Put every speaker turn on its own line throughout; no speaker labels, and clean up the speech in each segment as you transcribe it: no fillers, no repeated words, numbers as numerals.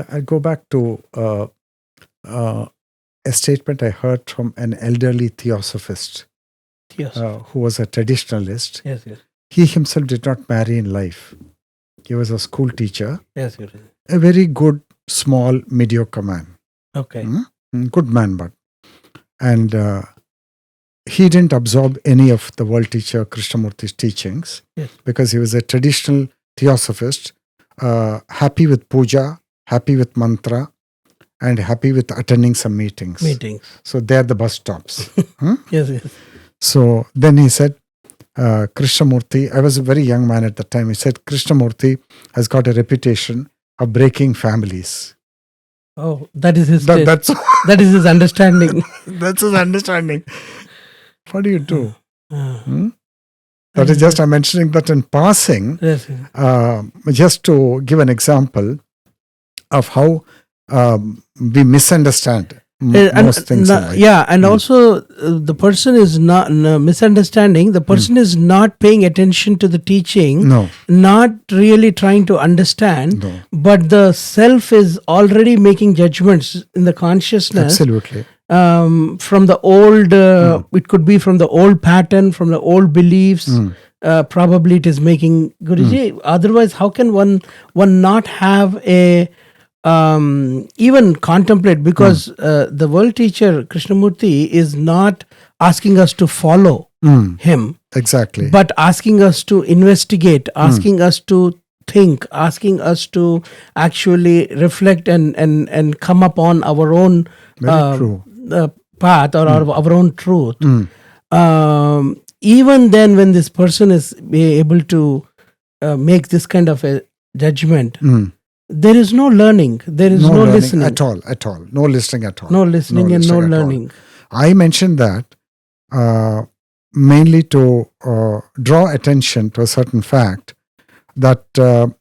I go back to a statement I heard from an elderly theosophist who was a traditionalist.
Yes, yes.
He himself did not marry in life. He was a school teacher.
Yes, Guruji.
A very good, small, mediocre man.
Okay.
Good man, but. And he didn't absorb any of the world teacher Krishnamurti's teachings because he was a traditional theosophist, happy with puja, happy with mantra, and happy with attending some meetings. So they're the bus stops.
Yes, yes.
So then he said, Krishnamurti, I was a very young man at the time, he said, Krishnamurti has got a reputation of breaking families.
Oh, that is his
that
is his understanding.
That's his understanding. What do you do? That is just, I'm mentioning that in passing, just to give an example of how we misunderstand most things in life.
Yeah, and also the person is not misunderstanding. The person is not paying attention to the teaching.
No.
Not really trying to understand.
No.
But the self is already making judgments in the consciousness.
Absolutely.
From the old, it could be from the old pattern, from the old beliefs. Probably it is making Guruji. Otherwise, how can one not have a even contemplate, because the world teacher Krishnamurti is not asking us to follow him,
exactly,
but asking us to investigate, asking us to think, asking us to actually reflect and come upon our own path or our own truth. Even then, when this person is able to make this kind of a judgment, there is no learning. There is no listening
at all. No listening at all.
No listening and no learning.
I mentioned that mainly to draw attention to a certain fact that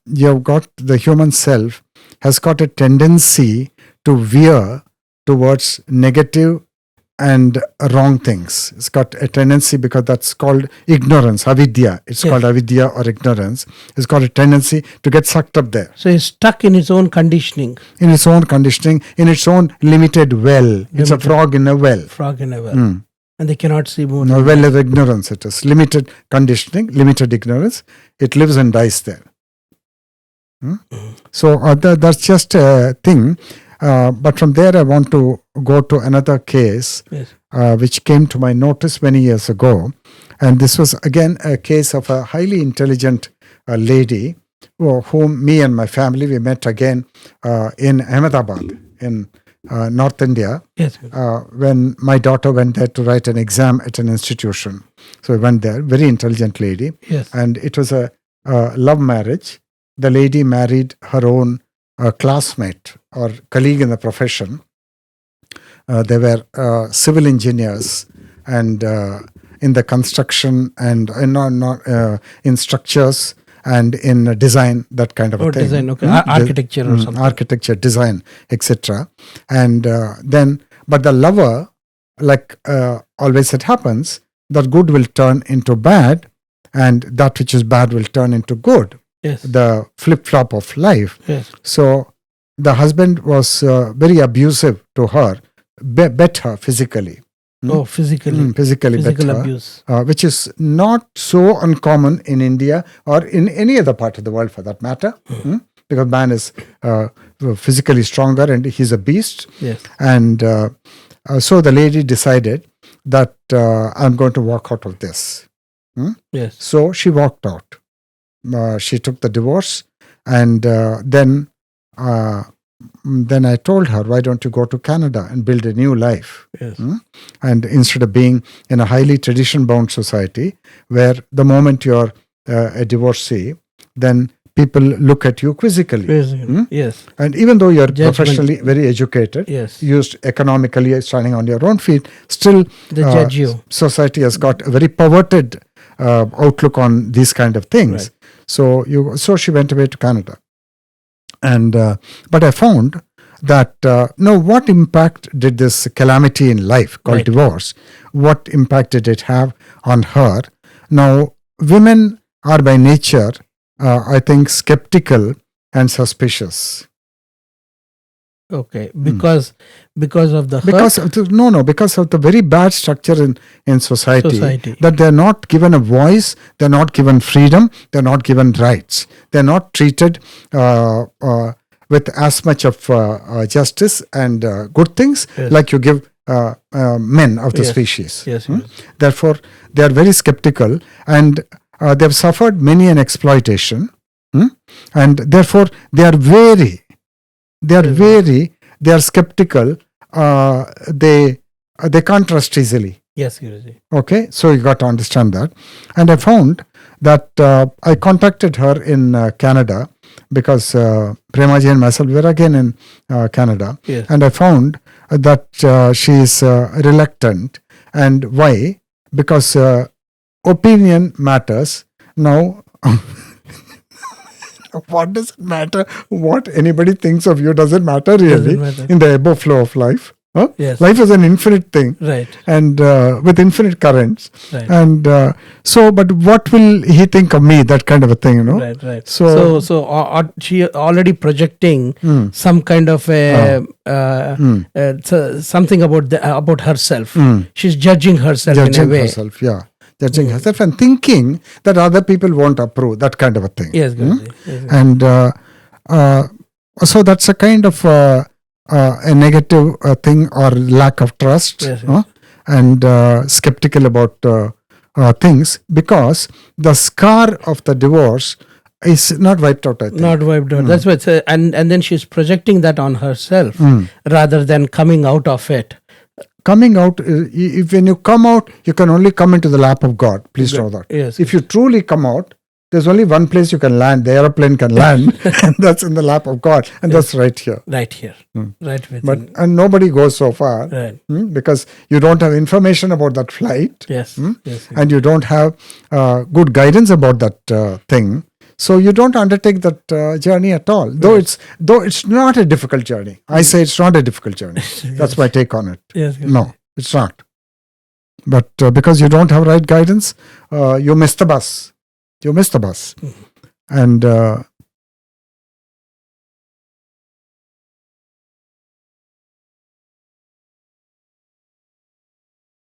you've got the human self has got a tendency to veer towards negative and wrong things. It's got a tendency, because that's called ignorance, avidya. It's called avidya or ignorance. It's got a tendency to get sucked up there.
So it's stuck in its own conditioning.
In its own limited well. It's a frog in a well.
And they cannot see more.
No, well of ignorance it is. Limited conditioning, limited ignorance. It lives and dies there. So that's just a thing. But from there I want to go to another case which came to my notice many years ago. And this was again a case of a highly intelligent lady whom me and my family, we met again in Ahmedabad in North India when my daughter went there to write an exam at an institution. So we went there, very intelligent lady. And it was a love marriage. The lady married her own classmate or colleague in the profession. They were civil engineers and in the construction and in structures and in design, that kind of a thing.
Design, okay. Architecture or something.
Architecture, design, etc. And but the lover, like always it happens, that good will turn into bad and that which is bad will turn into good. The flip-flop of life. So the husband was very abusive to her, bet her physically. Physical
abuse.
Which is not so uncommon in India or in any other part of the world for that matter. Because man is physically stronger and he's a beast. And so the lady decided that I'm going to walk out of this. So she walked out. She took the divorce, and then I told her, why don't you go to Canada and build a new life? And instead of being in a highly tradition-bound society, where the moment you're a divorcee, then people look at you quizzically. And even though you're professionally very educated, used economically, standing on your own feet, still
they judge you.
Society has got a very perverted outlook on these kind of things. So she went away to Canada. And but I found that what impact did this calamity in life called divorce, what impact did it have on her? Now, women are by nature, I think, skeptical and suspicious.
Okay, because of the
Because
hurt
of because of the very bad structure in society, that they're not given a voice, they're not given freedom, they're not given rights, they're not treated with as much of justice and good things like you give men of the species.
Yes.
Therefore, they are very skeptical, and they've suffered many an exploitation, and therefore they are wary. They are wary. They are skeptical. They can't trust easily.
Yes, Guruji.
Okay, so you got to understand that. And I found that I contacted her in Canada, because Premaji and myself were again in Canada.
Yes.
And I found that she is reluctant. And why? Because opinion matters. Now, what does it matter? What anybody thinks of you doesn't matter really.
Doesn't matter.
In the ebb flow of life. Huh?
Yes.
Life is an infinite thing.
Right.
And with infinite currents.
Right.
And but what will he think of me? That kind of a thing, you know.
Right.
So
She already projecting some kind of something about herself. She's judging herself in a way.
Herself, yeah. Judging herself and thinking that other people won't approve, that kind of a thing.
Yes, Guruji. Yes,
And so that's a kind of a negative thing, or lack of trust,
Yes.
and skeptical about things, because the scar of the divorce is not wiped out, I think.
Not wiped out. That's what. And then she's projecting that on herself rather than coming out of it.
Coming out, if when you come out, you can only come into the lap of God. Please know that.
Yes.
If you truly come out, there's only one place you can land. The aeroplane can land, and that's in the lap of God, and that's right here.
Right here. Right within.
But and nobody goes so far,
Right.
Because you don't have information about that flight,
Yes. Yes.
and you don't have good guidance about that thing. So you don't undertake that journey at all. Though it's not a difficult journey. I say it's not a difficult journey. That's my take on it.
Yes.
No, it's not. But because you don't have right guidance, you miss the bus. You miss the bus. And